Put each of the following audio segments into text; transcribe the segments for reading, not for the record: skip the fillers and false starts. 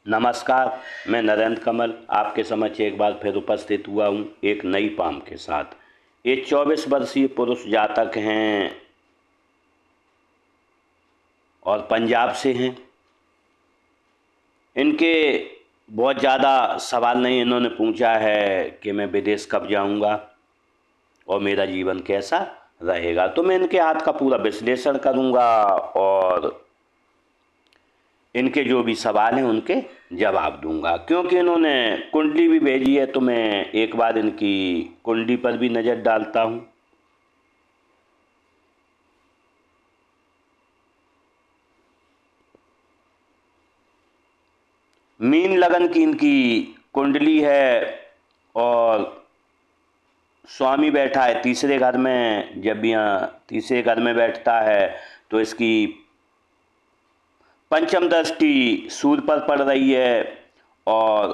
नमस्कार। मैं नरेंद्र कमल आपके समक्ष एक बार फिर उपस्थित हुआ हूँ एक नई पाम के साथ। ये 24 वर्षीय पुरुष जातक हैं और पंजाब से हैं। इनके बहुत ज़्यादा सवाल नहीं इन्होंने पूछा है कि मैं विदेश कब जाऊँगा और मेरा जीवन कैसा रहेगा, तो मैं इनके हाथ का पूरा विश्लेषण करूँगा और इनके जो भी सवाल हैं उनके जवाब दूंगा। क्योंकि इन्होंने कुंडली भी भेजी है तो मैं एक बार इनकी कुंडली पर भी नज़र डालता हूं। मीन लगन की इनकी कुंडली है और स्वामी बैठा है तीसरे घर में। जब भी यहाँ तीसरे घर में बैठता है तो इसकी पंचम दृष्टि सूर्य पर पड़ रही है और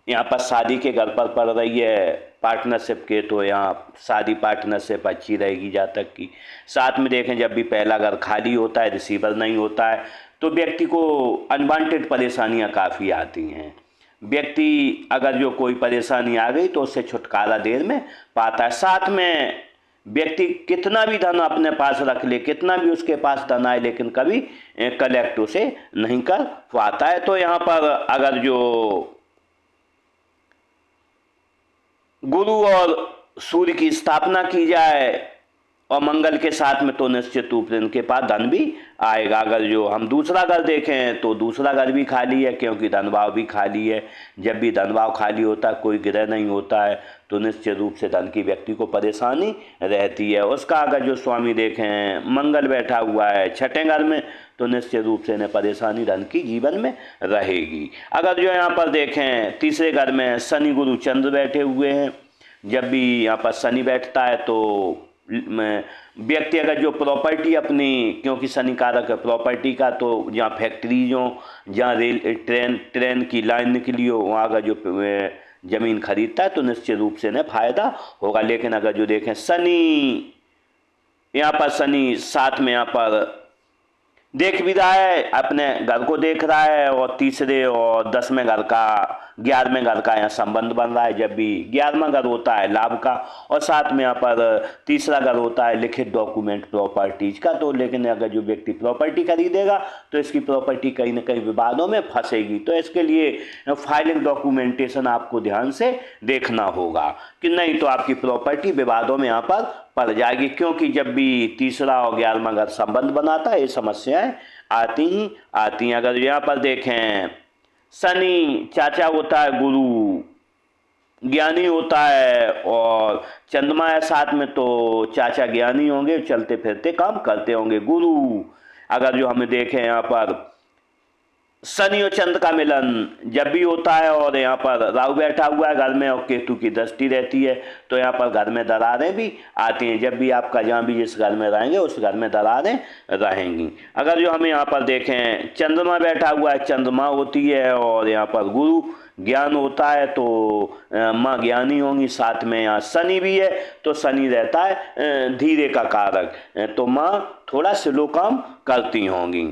यहाँ पर शादी के घर पर पड़ रही है पार्टनरशिप के, तो यहाँ शादी पार्टनरशिप अच्छी रहेगी जातक की। साथ में देखें जब भी पहला घर खाली होता है, रिसीवर नहीं होता है, तो व्यक्ति को अनवांटेड परेशानियाँ काफ़ी आती हैं। व्यक्ति अगर जो कोई परेशानी आ गई तो उससे छुटकारा देर में पाता है। साथ में व्यक्ति कितना भी धन अपने पास रख ले, कितना भी उसके पास धन आए, लेकिन कभी कलेक्ट उसे नहीं कर पाता है। तो यहाँ पर अगर जो गुरु और सूर्य की स्थापना की जाए और मंगल के साथ में, तो निश्चित रूप से इनके पास धन भी आएगा। अगर जो हम दूसरा घर देखें तो दूसरा घर भी खाली है, क्योंकि धन भाव भी खाली है। जब भी धन भाव खाली होता है, कोई ग्रह नहीं होता है, तो निश्चित रूप से धन की व्यक्ति को परेशानी रहती है। उसका अगर जो स्वामी देखें मंगल बैठा हुआ है छठे घर में, तो निश्चित रूप से इन्हें परेशानी धन की जीवन में रहेगी। अगर जो यहाँ पर देखें तीसरे घर में शनि गुरु चंद्र बैठे हुए हैं, जब भी यहाँ पर शनि बैठता है तो व्यक्ति अगर जो प्रॉपर्टी अपनी, क्योंकि शनि कारक है प्रॉपर्टी का, तो जहाँ फैक्ट्री हो, जहाँ रेल ट्रेन की लाइन निकली हो, वहाँ का जो ज़मीन खरीदता है तो निश्चित रूप से इन्हें फायदा होगा। लेकिन अगर जो देखें शनि, यहाँ पर शनि साथ में यहाँ पर देख भी रहा है, अपने घर को देख रहा है, और तीसरे और 10वें घर का 11वें घर का यहाँ संबंध बन रहा है। जब भी 11वां घर होता है लाभ का, और साथ में यहाँ पर तीसरा घर होता है लिखित डॉक्यूमेंट प्रॉपर्टीज का। तो लेकिन अगर जो व्यक्ति प्रॉपर्टी खरीदेगा तो इसकी प्रॉपर्टी कहीं ना कहीं विवादों में फंसेगी, तो इसके लिए फाइलिंग डॉक्यूमेंटेशन आपको ध्यान से देखना होगा कि नहीं तो आपकी प्रॉपर्टी विवादों में यहाँ पर पड़ जाएगी। क्योंकि जब भी तीसरा और 11वां घर संबंध बनाता है, ये समस्याएं आती ही आती हैं। अगर यहाँ पर देखें शनि चाचा होता है गुरु, ज्ञानी होता है, और चंद्रमा है साथ में, तो चाचा ज्ञानी होंगे, चलते फिरते काम करते होंगे। गुरु अगर जो हमें देखें यहाँ पर शनि और चंद्र का मिलन जब भी होता है, और यहाँ पर राहु बैठा हुआ है घर में और केतु की दृष्टि रहती है, तो यहाँ पर घर में दरारें भी आती हैं। जब भी आपका जहाँ भी जिस घर में रहेंगे उस घर में दरारें रहेंगी। अगर जो हमें यहाँ पर देखें चंद्रमा बैठा हुआ है, चंद्रमा होती है, और यहाँ पर गुरु ज्ञान होता है, तो माँ ज्ञानी होंगी। साथ में यहाँ शनि भी है, तो शनि रहता है धीरे का कारक, तो माँ थोड़ा स्लो काम करती होंगी।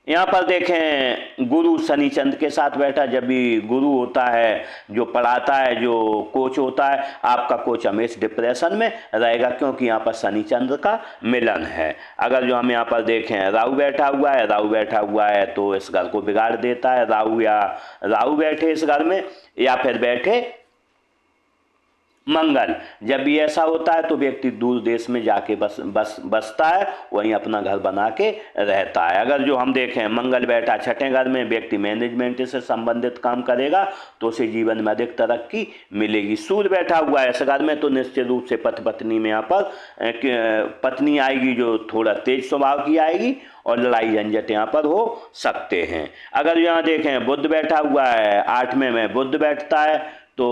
यहाँ पर देखें गुरु शनि चंद्र के साथ बैठा। जब भी गुरु होता है जो पढ़ाता है, जो कोच होता है, आपका कोच हमेशा डिप्रेशन में रहेगा, क्योंकि यहाँ पर शनि चंद्र का मिलन है। अगर जो हम यहाँ पर देखें राहु बैठा हुआ है, राहु बैठा हुआ है तो इस घर को बिगाड़ देता है। राहु बैठे इस घर में, या फिर बैठे मंगल, जब भी ऐसा होता है तो व्यक्ति दूर देश में जाके बसता है, वहीं अपना घर बना के रहता है। अगर जो हम देखें मंगल बैठा छठे घर में, व्यक्ति मैनेजमेंट से संबंधित काम करेगा तो उसे जीवन में अधिक तरक्की मिलेगी। सूर्य बैठा हुआ है इस घर में, तो निश्चित रूप से पति पत्नी में यहाँ पर पत्नी आएगी जो थोड़ा तेज स्वभाव की आएगी, और लड़ाई झंझट यहाँ पर हो सकते हैं। अगर यहाँ देखें बुध बैठा हुआ है 8वें में, बुध बैठता है तो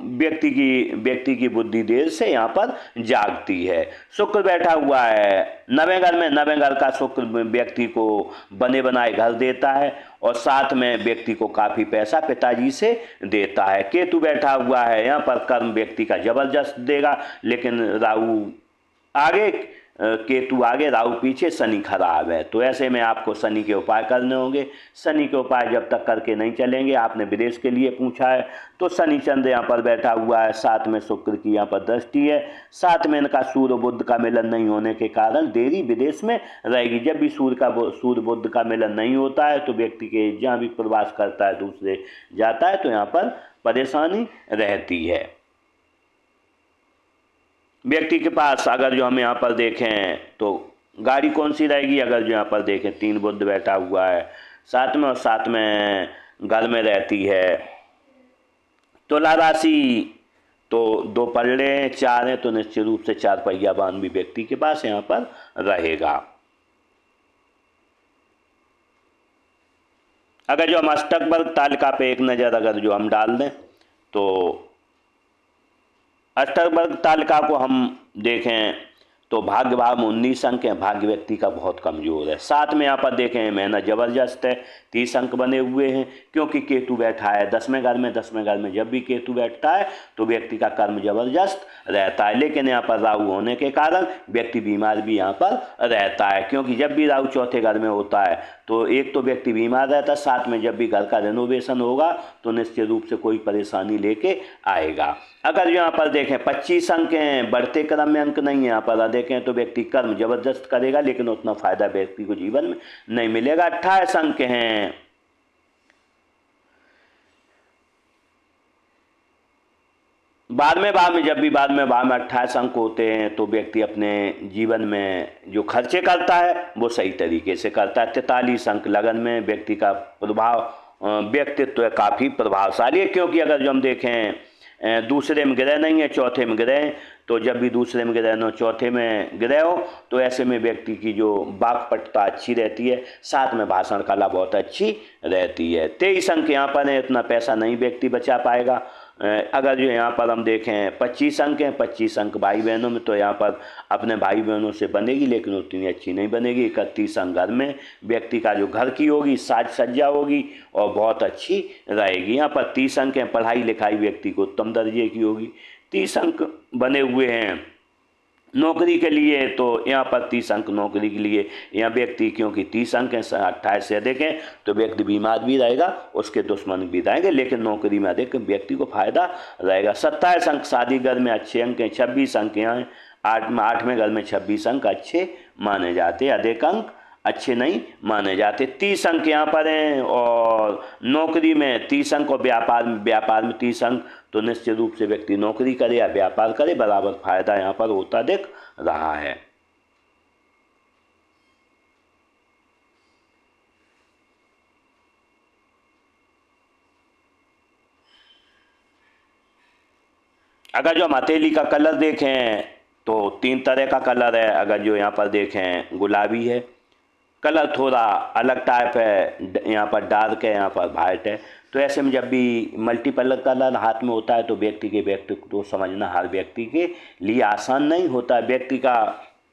व्यक्ति की बुद्धि देर से यहाँ पर जागती है। शुक्र बैठा हुआ है 9वें घर में, 9वें घर का शुक्र व्यक्ति को बने बनाए घर देता है, और साथ में व्यक्ति को काफ़ी पैसा पिताजी से देता है। केतु बैठा हुआ है यहाँ पर कर्म व्यक्ति का जबरदस्त देगा, लेकिन राहु आगे केतु आगे राहु पीछे, शनि खराब है। तो ऐसे में आपको शनि के उपाय करने होंगे। शनि के उपाय जब तक करके नहीं चलेंगे, आपने विदेश के लिए पूछा है, तो शनि चंद्र यहाँ पर बैठा हुआ है, साथ में शुक्र की यहाँ पर दृष्टि है, साथ में इनका सूर्य बुध का मिलन नहीं होने के कारण देरी विदेश में रहेगी। जब भी सूर्य बुध का मिलन नहीं होता है तो व्यक्ति के जहाँ भी प्रवास करता है दूसरे जाता है तो यहाँ पर परेशानी रहती है। व्यक्ति के पास अगर जो हम यहाँ पर देखें तो गाड़ी कौन सी रहेगी, अगर जो यहाँ पर देखें 3 बुध बैठा हुआ है साथ में, और साथ में घर में रहती है तुला राशि, तो 2 पल्ले 4 हैं, तो निश्चित रूप से 4 पहिया वाहन भी व्यक्ति के पास यहाँ पर रहेगा। अगर जो हम अष्टक वर्ग तालिका पे एक नज़र अगर जो हम डाल दें तो अष्टक वर्ग तालिका को हम देखें तो भाग्य भाव में 19 अंक हैं, भाग्य व्यक्ति का बहुत कमजोर है। साथ में यहाँ पर देखें मेहनत जबरदस्त है, 30 अंक बने हुए हैं, क्योंकि केतु बैठा है 10वें घर में। 10वें घर में जब भी केतु बैठता है तो व्यक्ति का कर्म जबरदस्त रहता है, लेकिन यहाँ पर राहु होने के कारण व्यक्ति बीमार भी यहाँ पर रहता है, क्योंकि जब भी राहु चौथे घर में होता है तो एक तो व्यक्ति बीमार रहता है, साथ में जब भी घर का रेनोवेशन होगा तो निश्चित रूप से कोई परेशानी लेके आएगा। अगर यहाँ पर देखें 25 अंक हैं, बढ़ते क्रम में अंक नहीं है, यहाँ पर देखें तो व्यक्ति कर्म जबरदस्त करेगा, लेकिन उतना फायदा व्यक्ति को जीवन में नहीं मिलेगा। 28 अंक हैं, बाद में जब भी बाद में 28 अंक होते हैं तो व्यक्ति अपने जीवन में जो खर्चे करता है वो सही तरीके से करता है। 43 अंक लगन में व्यक्ति का प्रभाव व्यक्तित्व काफ़ी प्रभावशाली है, क्योंकि अगर जो हम देखें दूसरे में ग्रह नहीं है, चौथे में ग्रह है, तो जब भी दूसरे में ग्रह न चौथे में ग्रह हो तो ऐसे में व्यक्ति की जो वाक्पटुता अच्छी रहती है, साथ में भाषण कला बहुत अच्छी रहती है। 23 अंक यहाँ पर है, इतना पैसा नहीं व्यक्ति बचा पाएगा। अगर जो यहाँ पर हम देखें 25 अंक हैं, 25 अंक भाई बहनों में, तो यहाँ पर अपने भाई बहनों से बनेगी लेकिन उतनी अच्छी नहीं बनेगी। 31 अंक घर में व्यक्ति का जो घर की होगी साज सज्जा होगी और बहुत अच्छी रहेगी। यहाँ पर 30 अंक हैं, पढ़ाई लिखाई व्यक्ति को उत्तम दर्जे की होगी। 30 अंक बने हुए हैं नौकरी के लिए, तो यहाँ पर 30 अंक नौकरी के लिए यहाँ व्यक्ति, क्योंकि 30 अंक हैं 28 से अधिक हैं तो व्यक्ति बीमार भी रहेगा, उसके दुश्मन भी रहेंगे, लेकिन नौकरी में अधिक व्यक्ति को फायदा रहेगा। 27 अंक शादी घर में अच्छे अंक हैं। 26 अंक यहाँ हैं, 8वें घर में 26 अंक अच्छे माने जाते, अधिक अंक अच्छे नहीं माने जाते। 30 अंक यहाँ पर हैं और नौकरी में 30 अंक और व्यापार में 30 अंक, तो निश्चित रूप से व्यक्ति नौकरी करे या व्यापार करे बराबर फायदा यहाँ पर होता दिख रहा है। अगर जो हम हथेली का कलर देखें तो 3 तरह का कलर है। अगर जो यहाँ पर देखें गुलाबी है, कलर थोड़ा अलग टाइप है, यहाँ पर डार्क है, यहाँ पर वाइट है। तो ऐसे में जब भी मल्टीपल कलर हाथ में होता है तो व्यक्ति व्यक्तित्व को समझना हर व्यक्ति के लिए आसान नहीं होता है। व्यक्ति का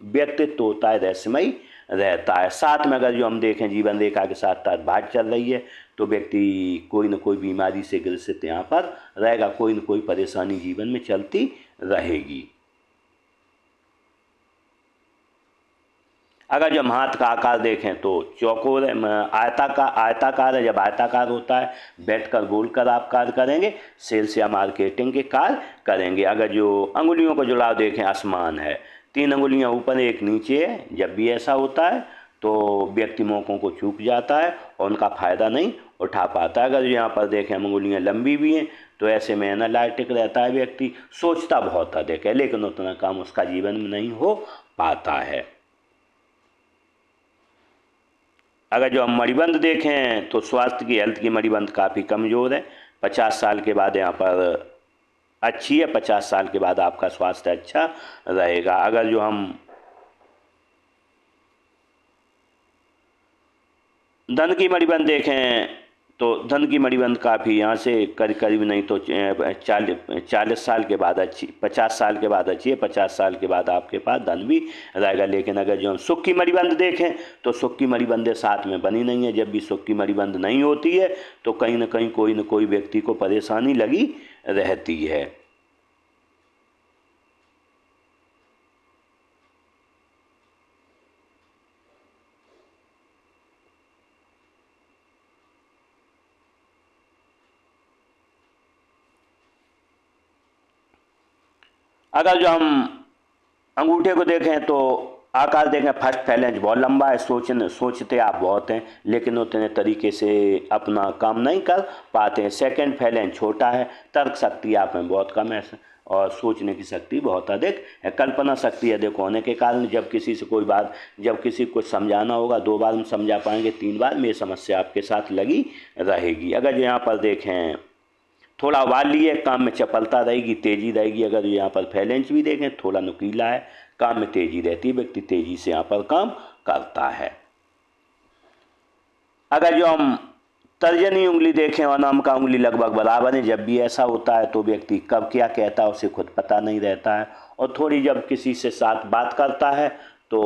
व्यक्तित्व होता है रहस्यमयी रहता है। साथ में अगर जो हम देखें जीवन रेखा के साथ साथ भाट चल रही है तो व्यक्ति कोई न कोई बीमारी से ग्रसित यहाँ पर रहेगा, कोई न कोई परेशानी जीवन में चलती रहेगी। अगर जब हाथ का आकार देखें तो चौकोर आयताकार है। जब आयताकार होता है बैठकर बोलकर आप कार्य करेंगे, सेल्स या मार्केटिंग के कार्य करेंगे। अगर जो अंगुलियों का जुड़ाव देखें आसमान है, 3 अंगुलियां ऊपर एक नीचे है। जब भी ऐसा होता है तो व्यक्ति मौकों को चूक जाता है और उनका फायदा नहीं उठा पाता है। अगर यहाँ पर देखें अंगुलियां लंबी भी हैं तो ऐसे में एनालिटिक रहता है, व्यक्ति सोचता बहुत अधिक है लेकिन उतना काम उसका जीवन में नहीं हो पाता है। अगर जो हम मणिबंध देखें तो स्वास्थ्य की हेल्थ की मणिबंध काफ़ी कमज़ोर है। 50 साल के बाद यहाँ पर अच्छी है, 50 साल के बाद आपका स्वास्थ्य अच्छा रहेगा। अगर जो हम धन की मणिबंध देखें तो धन की मणिबंध काफ़ी यहाँ से करीब नहीं तो 40 साल के बाद अच्छी, 50 साल के बाद अच्छी है। 50 साल के बाद आपके पास धन भी रहेगा। लेकिन अगर जो हम सुख की मणिबंध देखें तो सुख की मणिबंधें साथ में बनी नहीं है। जब भी सुख की मणिबंध नहीं होती है तो कहीं ना कहीं कोई न कोई व्यक्ति को परेशानी लगी रहती है। अगर जो हम अंगूठे को देखें तो आकार देखें, फर्स्ट फैलेंज बहुत लंबा है, सोचते आप बहुत हैं लेकिन उतने तरीके से अपना काम नहीं कर पाते हैं। सेकंड फैलेंज छोटा है, तर्क शक्ति आप में बहुत कम है और सोचने की शक्ति बहुत अधिक है। कल्पना शक्ति अधिक होने के कारण जब किसी से कोई बात, जब किसी को समझाना होगा 2 बार में समझा पाएंगे, 3 बार में ये समस्या आपके साथ लगी रहेगी। अगर जो यहाँ पर देखें थोड़ा वाली है, काम में चपलता रहेगी, तेजी रहेगी। अगर यहाँ पर फैलेंज भी देखें थोड़ा नुकीला है, काम में तेजी रहती है, व्यक्ति तेजी से यहाँ पर काम करता है। अगर जो हम तर्जनी उंगली देखें और नाम का उंगली लगभग बराबर है, जब भी ऐसा होता है तो व्यक्ति कब क्या कहता है उसे खुद पता नहीं रहता है और थोड़ी जब किसी से साथ बात करता है तो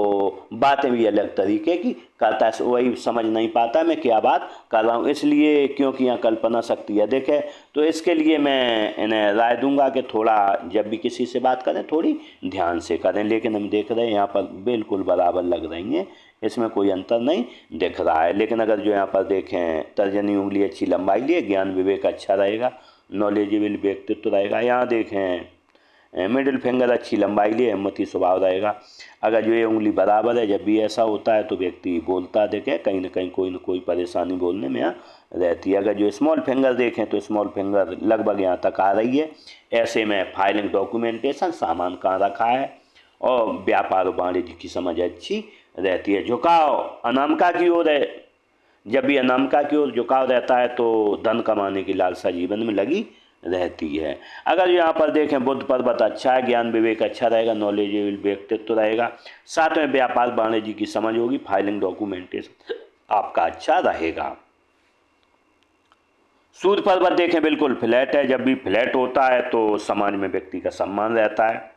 बातें भी अलग तरीके की करता है, वही समझ नहीं पाता मैं क्या बात कर रहा हूँ। इसलिए क्योंकि यहाँ कल्पना शक्ति अधिक है तो इसके लिए मैं इन्हें राय दूंगा कि थोड़ा जब भी किसी से बात करें थोड़ी ध्यान से करें। लेकिन हम देख रहे हैं यहाँ पर बिल्कुल बराबर लग रही हैं, इसमें कोई अंतर नहीं दिख रहा है। लेकिन अगर जो यहाँ पर देखें तर्जनी उंगली अच्छी लंबाई लिए, ज्ञान विवेक अच्छा रहेगा, नॉलेजेबल व्यक्तित्व रहेगा। यहाँ देखें मिडिल फिंगर अच्छी लंबाई लिए, हिम्मती स्वभाव रहेगा। अगर जो ये उंगली बराबर है, जब भी ऐसा होता है तो व्यक्ति बोलता देखे कहीं ना कहीं कोई न कोई परेशानी बोलने में यहाँ रहती है। अगर जो स्मॉल फिंगर देखें तो स्मॉल फिंगर लगभग यहाँ तक आ रही है। ऐसे में फाइलिंग, डॉक्यूमेंटेशन, सामान कहाँ रखा है और व्यापार वाणिज्य की समझ अच्छी रहती है। झुकाव अनामिका की ओर है, जब भी अनामिका की ओर झुकाव रहता है तो धन कमाने की लालसा जीवन में लगी रहती है। अगर यहाँ पर देखें बुद्ध पर्वत अच्छा है, ज्ञान विवेक अच्छा रहेगा, नॉलेजेबल व्यक्तित्व रहेगा, साथ में व्यापार वाणिज्य की समझ होगी, फाइलिंग डॉक्यूमेंटेशन आपका अच्छा रहेगा। सूर्य पर्वत देखें बिल्कुल फ्लैट है, जब भी फ्लैट होता है तो समाज में व्यक्ति का सम्मान रहता है।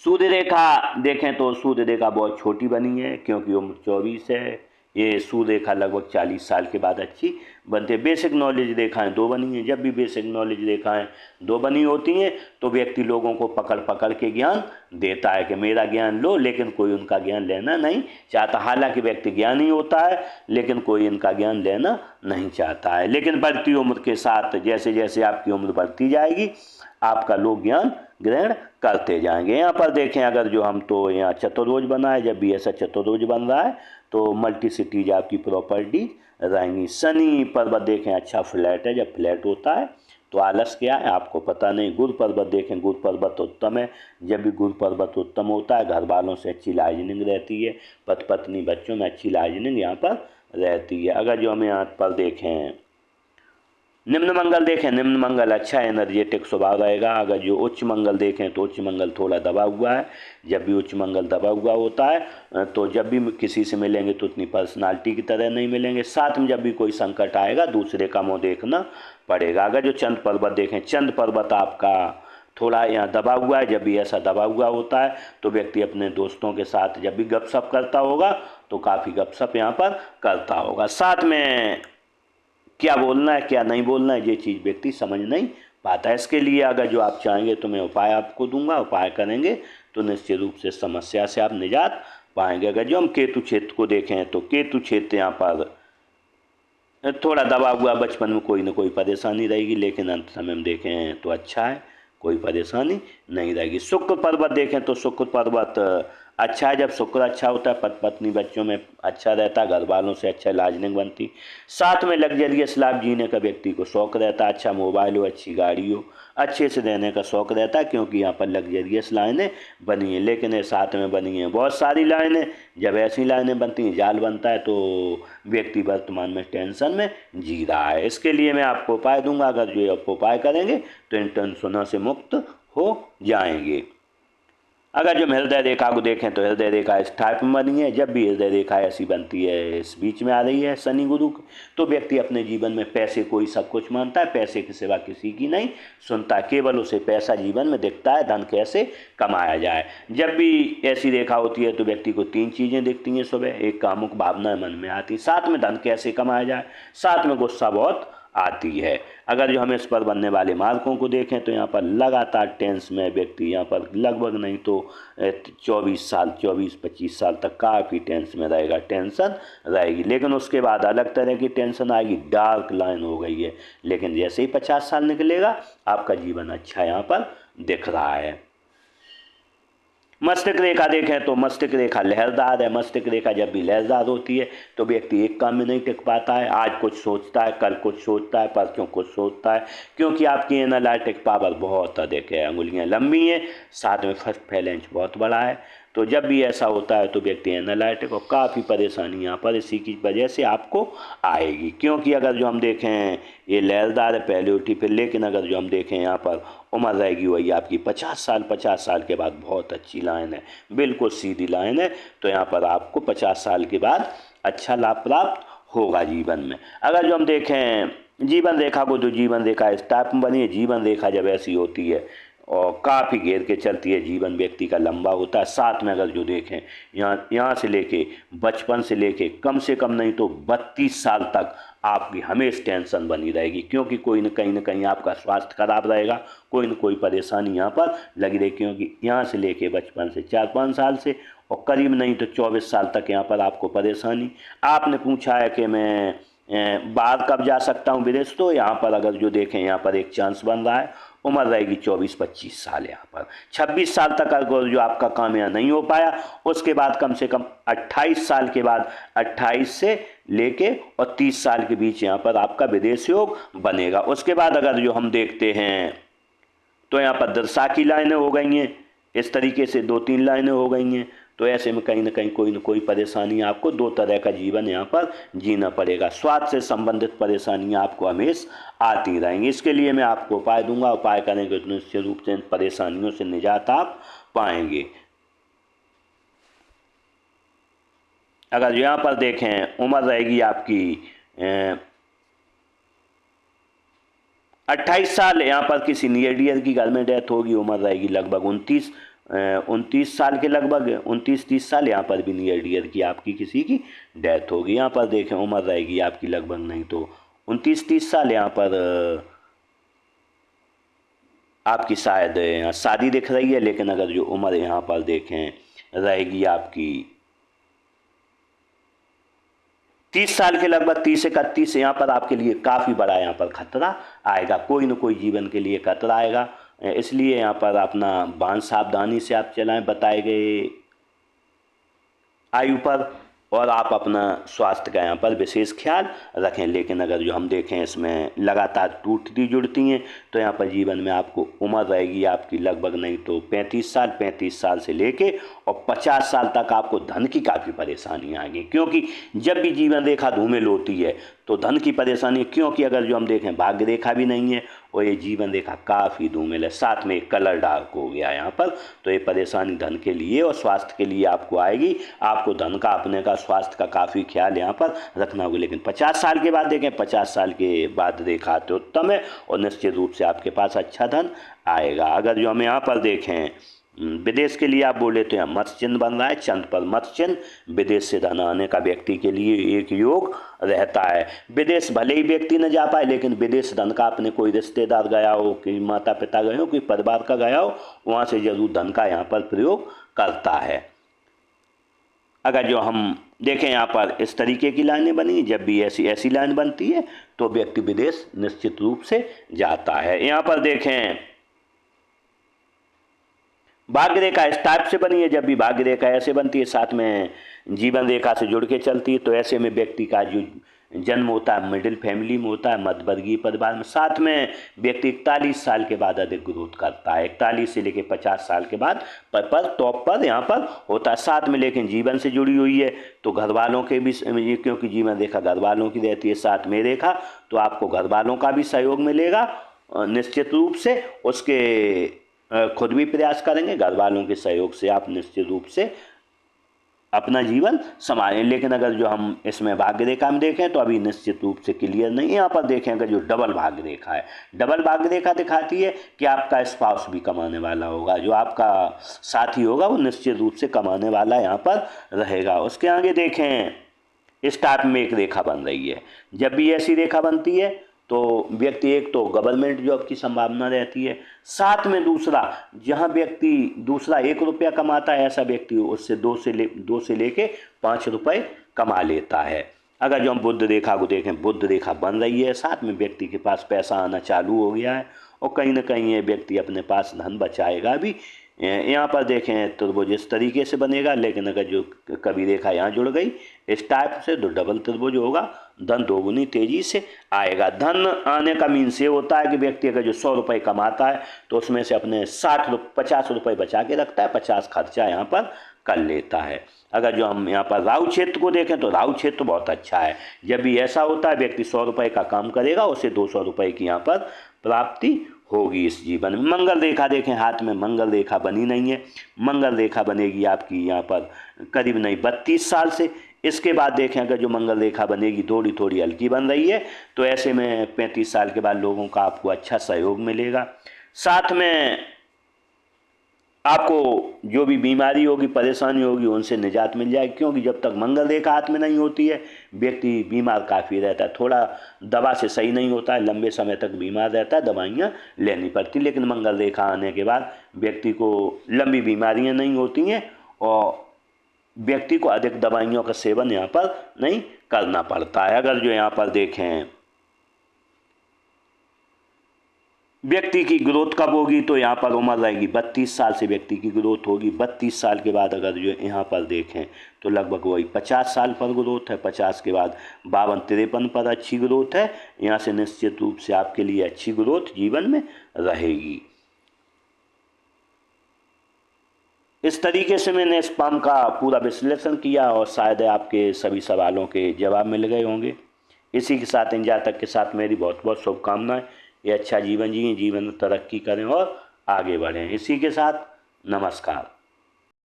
सूर्य रेखा देखें तो सूर्य रेखा बहुत छोटी बनी है क्योंकि उम्र 24 है। ये सूर्य रेखा लगभग 40 साल के बाद अच्छी बनती है। बेसिक नॉलेज रेखाएं 2 बनी हैं, जब भी बेसिक नॉलेज रेखाएं 2 बनी होती हैं तो व्यक्ति लोगों को पकड़ पकड़ के ज्ञान देता है कि मेरा ज्ञान लो, लेकिन कोई उनका ज्ञान लेना नहीं चाहता। हालांकि व्यक्ति ज्ञानी होता है लेकिन कोई इनका ज्ञान लेना नहीं चाहता है। लेकिन बढ़ती उम्र के साथ जैसे जैसे आपकी उम्र बढ़ती जाएगी आपका लोग ज्ञान ग्रहण करते जाएंगे। यहाँ पर देखें अगर जो हम तो यहाँ चतुर्भुज बना है, जब भी ऐसा चतुर्भुज बन रहा है तो मल्टीसिटीज आपकी प्रॉपर्टी रहेंगी। शनि पर्वत देखें अच्छा फ्लैट है, जब फ्लैट होता है तो आलस क्या है आपको पता नहीं। गुरु पर्वत देखें, गुरु पर्वत उत्तम है, जब भी गुरु पर्वत उत्तम होता है घर वालों से अच्छी लाइजनिंग रहती है, पति पत्नी बच्चों में अच्छी लाइजनिंग यहाँ पर रहती है। अगर जो हम यहाँ पर देखें निम्न मंगल देखें, निम्न मंगल अच्छा एनर्जेटिक स्वभाव रहेगा। अगर जो उच्च मंगल देखें तो उच्च मंगल थोड़ा दबा हुआ है, जब भी उच्च मंगल दबा हुआ होता है तो जब भी किसी से मिलेंगे तो उतनी पर्सनालिटी की तरह नहीं मिलेंगे। साथ में जब भी कोई संकट आएगा दूसरे का मुँह देखना पड़ेगा। अगर जो चंद्र पर्वत देखें, चंद्र पर्वत आपका थोड़ा यहाँ दबा हुआ है, जब भी ऐसा दबा हुआ होता है तो व्यक्ति अपने दोस्तों के साथ जब भी गपशप करता होगा तो काफ़ी गपशप यहाँ पर करता होगा। साथ में क्या बोलना है क्या नहीं बोलना है ये चीज़ व्यक्ति समझ नहीं पाता है। इसके लिए अगर जो आप चाहेंगे तो मैं उपाय आपको दूंगा, उपाय करेंगे तो निश्चित रूप से समस्या से आप निजात पाएंगे। अगर जो हम केतु क्षेत्र को देखें तो केतु क्षेत्र यहाँ पर थोड़ा दबा हुआ, बचपन में कोई ना कोई परेशानी रहेगी लेकिन अंत समय में देखें तो अच्छा है, कोई परेशानी नहीं रहेगी। शुक्र पर्वत देखें तो शुक्र पर्वत अच्छा है, जब शुक्र अच्छा होता है पति पत्नी बच्चों में अच्छा रहता है, घर वालों से अच्छा लाजनिंग बनती। साथ में लग्जरियस लाइफ जीने का व्यक्ति को शौक़ रहता है, अच्छा मोबाइल हो, अच्छी गाड़ी हो, अच्छे से रहने का शौक़ रहता है क्योंकि यहाँ पर लग्जरियस लाइनें बनी हैं। लेकिन ये साथ में बनी हैं बहुत सारी लाइनें, जब ऐसी लाइनें बनती हैं जाल बनता है तो व्यक्ति वर्तमान में टेंशन में जी रहा है। इसके लिए मैं आपको उपाय दूंगा, अगर जो आप उपाय करेंगे तो इन टेंशनों से मुक्त हो जाएंगे। अगर जो हृदय रेखा को देखें तो हृदय रेखा इस टाइप में बनी है, जब भी हृदय रेखा ऐसी बनती है इस बीच में आ रही है शनि गुरु तो व्यक्ति अपने जीवन में पैसे को ही सब कुछ मानता है, पैसे के सिवा किसी की नहीं सुनता, केवल उसे पैसा जीवन में दिखता है, धन कैसे कमाया जाए। जब भी ऐसी रेखा होती है तो व्यक्ति को 3 चीज़ें दिखती हैं सुबह, एक कामुक भावना मन में आती, साथ में धन कैसे कमाया जाए, साथ में गुस्सा बहुत आती है। अगर जो हम इस पर बनने वाले मार्कों को देखें तो यहाँ पर लगातार टेंस में व्यक्ति यहाँ पर लगभग नहीं तो 24-25 साल तक काफ़ी टेंस में रहेगा, टेंशन रहेगी। लेकिन उसके बाद अलग तरह की टेंशन आएगी, डार्क लाइन हो गई है। लेकिन जैसे ही 50 साल निकलेगा आपका जीवन अच्छा यहाँ पर दिख रहा है। मस्तिष्क रेखा देखें तो मस्तिष्क रेखा लहरदार है। मस्तिष्क रेखा जब भी लहरदार होती है तो व्यक्ति एक काम में नहीं टिक पाता है। आज कुछ सोचता है, कल कुछ सोचता है, परसों कुछ सोचता है, क्योंकि आपकी एनालिटिक पावर बहुत अधिक है, अंगुलियां लंबी हैं, साथ में फर्स्ट फैलेंज बहुत बड़ा है। तो जब भी ऐसा होता है तो व्यक्ति एनालिटिक, और काफ़ी परेशानी यहाँ पर इसी की वजह से आपको आएगी। क्योंकि अगर जो हम देखें ये लहरदार है, पहले उठी फिर, लेकिन अगर जो हम देखें यहाँ पर उम्र रहेगी वही आपकी 50 साल। 50 साल के बाद बहुत अच्छी लाइन है, बिल्कुल सीधी लाइन है। तो यहाँ पर आपको 50 साल के बाद अच्छा लाभ प्राप्त होगा जीवन में। अगर जो हम देखें जीवन रेखा को, जो जीवन रेखा इस टाइप में बनी है, जीवन रेखा जब ऐसी होती है और काफ़ी घेर के चलती है, जीवन व्यक्ति का लंबा होता है। साथ में अगर जो देखें यहाँ से लेके बचपन से लेके कम से कम नहीं तो 32 साल तक आपकी हमेशा टेंशन बनी रहेगी, क्योंकि कोई न कहीं आपका स्वास्थ्य खराब रहेगा, कोई न कोई परेशानी यहाँ पर लगी रहेगी। क्योंकि यहाँ से लेके बचपन से 4-5 साल से और करीब नहीं तो 24 साल तक यहाँ पर आपको परेशानी। आपने पूछा है कि मैं बाहर कब जा सकता हूँ विदेश, तो यहाँ पर अगर जो देखें यहाँ पर एक चांस बन रहा है। उम्र रहेगी 24-25 साल। यहाँ पर 26 साल तक अगर जो आपका काम यहाँ नहीं हो पाया, उसके बाद कम से कम 28 साल के बाद 28 से लेके और 30 साल के बीच यहाँ पर आपका विदेश योग बनेगा। उसके बाद अगर जो हम देखते हैं तो यहाँ पर दर्शा की लाइनें हो गई हैं, इस तरीके से 2-3 लाइनें हो गई हैं। तो ऐसे में कहीं ना कहीं कोई न कोई परेशानी, आपको 2 तरह का जीवन यहाँ पर जीना पड़ेगा। स्वास्थ्य से संबंधित परेशानियाँ आपको हमेशा आती रहेंगी। इसके लिए मैं आपको उपाय दूंगा, उपाय करेंगे तो निश्चित रूप से इन परेशानियों से निजात आप पाएंगे। अगर यहाँ पर देखें उम्र रहेगी आपकी 28 साल, यहाँ पर किसी नियर डियर की घर में डेथ होगी, उम्र रहेगी लगभग 29 साल के लगभग 29-30 साल। यहाँ पर भी नियर डियर की आपकी किसी की डेथ होगी। यहाँ पर देखें उम्र रहेगी आपकी लगभग नहीं तो 29-30 साल। यहाँ पर आपकी शायद शादी दिख रही है, लेकिन अगर जो उम्र यहाँ पर देखें रहेगी आपकी 30 साल के लगभग, 30-31, यहाँ पर आपके लिए काफ़ी बड़ा यहाँ पर खतरा आएगा, कोई न कोई जीवन के लिए खतरा आएगा। इसलिए यहाँ पर अपना वाहन सावधानी से आप चलाएं बताए गए आयु पर, और आप अपना स्वास्थ्य का यहाँ पर विशेष ख्याल रखें। लेकिन अगर जो हम देखें इसमें लगातार टूटती जुड़ती हैं, तो यहाँ पर जीवन में आपको उम्र रहेगी आपकी लगभग नहीं तो 35 साल। 35 साल से लेके और 50 साल तक आपको धन की काफ़ी परेशानी आएगी, क्योंकि जब भी जीवन रेखा धूमिल होती है तो धन की परेशानी, क्योंकि अगर जो हम देखें भाग्य रेखा भी नहीं है और ये जीवन रेखा काफ़ी धूमिल है, साथ में एक कलर डार्क हो गया यहाँ पर। तो ये परेशानी धन के लिए और स्वास्थ्य के लिए आपको आएगी। आपको धन का, अपने का, स्वास्थ्य का काफ़ी ख्याल यहाँ पर रखना होगा। लेकिन 50 साल के बाद देखें, 50 साल के बाद रेखा तो उत्तम है और निश्चित रूप से आपके पास अच्छा धन आएगा। अगर जो हम यहाँ पर देखें विदेश के लिए आप बोले तो यहाँ मत्स्य चिन्ह बन रहा है, चंद पर मत्स्य चिन्ह, विदेश से धन आने का व्यक्ति के लिए एक योग रहता है। विदेश भले ही व्यक्ति न जा पाए, लेकिन विदेश धन का अपने कोई रिश्तेदार गया हो, कि माता पिता गए हो, कोई परिवार का गया हो, वहाँ से जरूर धन का यहाँ पर प्रयोग करता है। अगर जो हम देखें यहाँ पर इस तरीके की लाइनें बनी, जब भी ऐसी लाइन बनती है तो व्यक्ति विदेश निश्चित रूप से जाता है। यहाँ पर देखें भाग्य रेखा इस टाइप से बनी है, जब भी भाग्य रेखा ऐसे बनती है साथ में जीवन रेखा से जुड़ के चलती है, तो ऐसे में व्यक्ति का जो जन्म होता है मिडिल फैमिली में होता है, मध्यवर्गीय परिवार में। साथ में व्यक्ति 41 साल के बाद अधिक ग्रोथ करता है, 41 से लेकर 50 साल के बाद पर टॉप पर यहाँ पर होता है। साथ में लेकिन जीवन से जुड़ी हुई है तो घर वालों के भी, क्योंकि जीवन रेखा घर वालों की रहती है साथ में रेखा, तो आपको घर वालों का भी सहयोग मिलेगा निश्चित रूप से। उसके खुद भी प्रयास करेंगे, घर वालों के सहयोग से आप निश्चित रूप से अपना जीवन संभालें। लेकिन अगर जो हम इसमें भाग्य रेखा में देखें तो अभी निश्चित रूप से क्लियर नहीं है। यहाँ पर देखें अगर जो डबल भाग्य रेखा है, डबल भाग्य रेखा दिखाती है कि आपका स्पाउस भी कमाने वाला होगा, जो आपका साथी होगा वो निश्चित रूप से कमाने वाला यहाँ पर रहेगा। उसके आगे देखें इस टाइप में एक रेखा बन रही है, जब भी ऐसी रेखा बनती है तो व्यक्ति एक तो गवर्नमेंट जॉब की संभावना रहती है, साथ में दूसरा जहां व्यक्ति दूसरा 1 रुपया कमाता है, ऐसा व्यक्ति उससे 2 से लेके 5 रुपए कमा लेता है। अगर जो हम बुध रेखा को देखें, बुध रेखा बन रही है, साथ में व्यक्ति के पास पैसा आना चालू हो गया है और कहीं ना कहीं ये व्यक्ति अपने पास धन बचाएगा भी यहाँ पर देखें त्रिभुज इस तरीके से बनेगा, लेकिन अगर जो कभी रेखा यहाँ जुड़ गई इस टाइप से तो डबल त्रिभुज होगा, धन दोगुनी तेजी से आएगा। धन आने का मीन्स ये होता है कि व्यक्ति अगर जो 100 रुपये कमाता है तो उसमें से अपने 50 रुपये बचा के रखता है, 50 खर्चा यहाँ पर कर लेता है। अगर जो हम यहाँ पर राहु क्षेत्र को देखें तो राहु क्षेत्र बहुत अच्छा है। जब भी ऐसा होता है व्यक्ति 100 रुपये का काम करेगा, उसे 200 रुपये की यहाँ पर प्राप्ति होगी इस जीवन में। मंगल रेखा देखें, हाथ में मंगल रेखा बनी नहीं है, मंगल रेखा बनेगी आपकी यहाँ पर करीब नहीं 32 साल से। इसके बाद देखें अगर जो मंगल रेखा बनेगी थोड़ी थोड़ी हल्की बन रही है, तो ऐसे में 35 साल के बाद लोगों का आपको अच्छा सहयोग मिलेगा। साथ में आपको जो भी बीमारी होगी, परेशानी होगी, उनसे निजात मिल जाएगी, क्योंकि जब तक मंगल रेखा हाथ में नहीं होती है व्यक्ति बीमार काफ़ी रहता है, थोड़ा दवा से सही नहीं होता है, लंबे समय तक बीमार रहता है, दवाइयाँ लेनी पड़ती। लेकिन मंगल रेखा आने के बाद व्यक्ति को लंबी बीमारियाँ नहीं होती हैं और व्यक्ति को अधिक दवाइयों का सेवन यहाँ पर नहीं करना पड़ता है। अगर जो यहाँ पर देखें व्यक्ति की ग्रोथ कब होगी, तो यहाँ पर उम्र रहेगी 32 साल से व्यक्ति की ग्रोथ होगी। 32 साल के बाद अगर जो यहाँ पर देखें तो लगभग वही 50 साल पर ग्रोथ है। 50 के बाद 52-53 पर अच्छी ग्रोथ है। यहाँ से निश्चित रूप से आपके लिए अच्छी ग्रोथ जीवन में रहेगी। इस तरीके से मैंने स्पाम का पूरा विश्लेषण किया और शायद आपके सभी सवालों के जवाब मिल गए होंगे। इसी के साथ इन जातक के साथ मेरी बहुत बहुत शुभकामनाएं। ये अच्छा जीवन जिएं, जीवन में तरक्की करें और आगे बढ़ें। इसी के साथ नमस्कार।